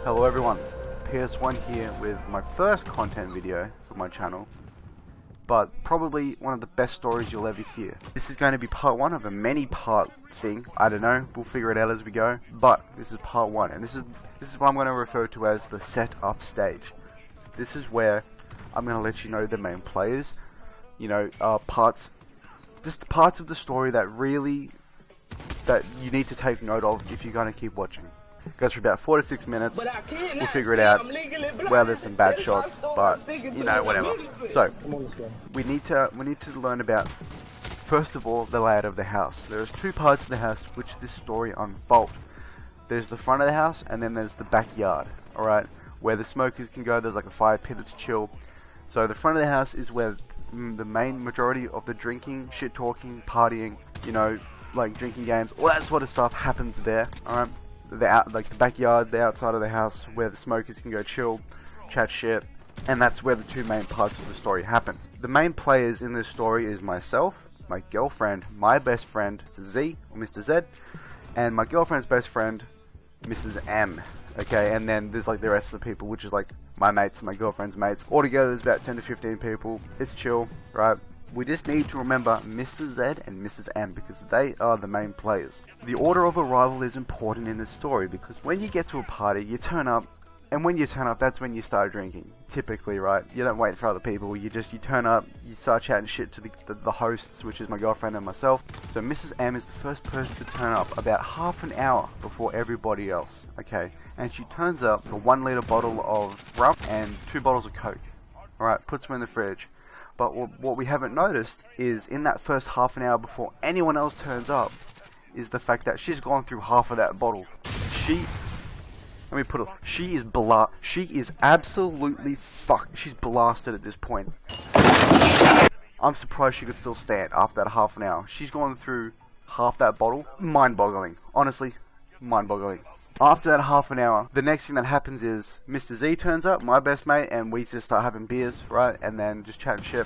Hello everyone, PS1 here with my first content video for my channel, but probably one of the best stories you'll ever hear. This is going to be part one of a many-part thing. I don't know, we'll figure it out as we go, but this is part one, and this is what I'm going to refer to as the setup stage. This is where I'm going to let you know the main players, you know, just the parts of the story that you need to take note of if you're going to keep watching. It goes for about 4 to 6 minutes. We'll figure it out. Well, there's some bad shots, but you know, whatever. So we need to learn about, first of all, the layout of the house. There's two parts of the house which this story unfolds. There's the front of the house, and then there's the backyard. All right, where the smokers can go. There's like a fire pit that's chill. So the front of the house is where the main majority of the drinking, shit talking, partying, you know, like drinking games, all that sort of stuff happens there. All right. Like the backyard, the outside of the house, where the smokers can go chill, chat shit, and that's where the two main parts of the story happen. The main players in this story is myself, my girlfriend, my best friend, Mr. Z, or Mr. Z, and my girlfriend's best friend, Mrs. M. Okay, and then there's like the rest of the people, which is like my mates, my girlfriend's mates. Altogether, there's about 10 to 15 people. It's chill, right? We just need to remember Mr. Z and Mrs. M because they are the main players. The order of arrival is important in this story because when you get to a party, you turn up, and when you turn up, that's when you start drinking. Typically, right? You don't wait for other people. You turn up, you start chatting shit to the hosts, which is my girlfriend and myself. So Mrs. M is the first person to turn up about half an hour before everybody else. Okay, and she turns up with a 1 liter bottle of rum and 2 bottles of Coke. All right, puts them in the fridge. But what we haven't noticed is in that first half an hour before anyone else turns up is the fact that she's gone through half of that bottle. She is absolutely fucked. She's blasted at this point. I'm surprised she could still stand after that half an hour. She's gone through half that bottle. Mind-boggling. Honestly, mind-boggling. After that half an hour, the next thing that happens is Mr. Z turns up, my best mate, and we just start having beers, right? And then just chatting shit.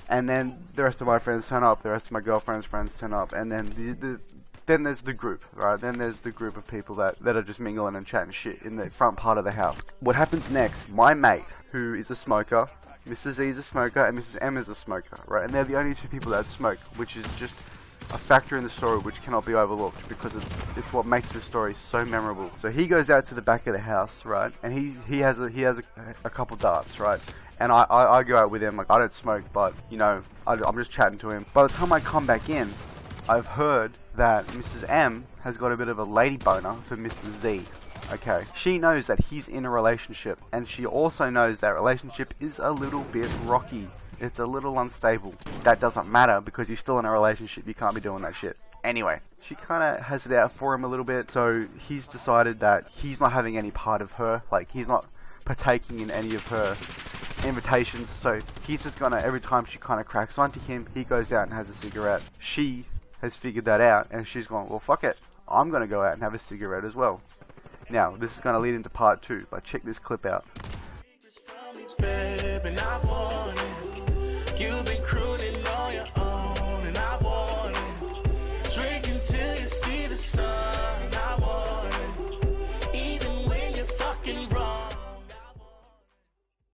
And then the rest of my friends turn up, the rest of my girlfriend's friends turn up, and then then there's the group, right? Then there's the group of people that are just mingling and chatting shit in the front part of the house. What happens next? My mate, who is a smoker, Mr. Z is a smoker, and Mrs. M is a smoker, right? And they're the only two people that smoke, which is just a factor in the story which cannot be overlooked because it's what makes this story so memorable. So he goes out to the back of the house, right, and he has a couple darts, right, and I go out with him. Like, I don't smoke, but you know, I'm just chatting to him. By the time I come back in, I've heard that Mrs. M has got a bit of a lady boner for Mr. Z. Okay, she knows that he's in a relationship, and she also knows that relationship is a little bit rocky. It's a little unstable. That doesn't matter because he's still in a relationship. You can't be doing that shit. Anyway, she kind of has it out for him a little bit. So he's decided that he's not having any part of her. Like, he's not partaking in any of her invitations. So he's just gonna, every time she kind of cracks onto him, he goes out and has a cigarette. She has figured that out and she's gone, well, fuck it. I'm gonna go out and have a cigarette as well. Now, this is gonna lead into part 2, but check this clip out.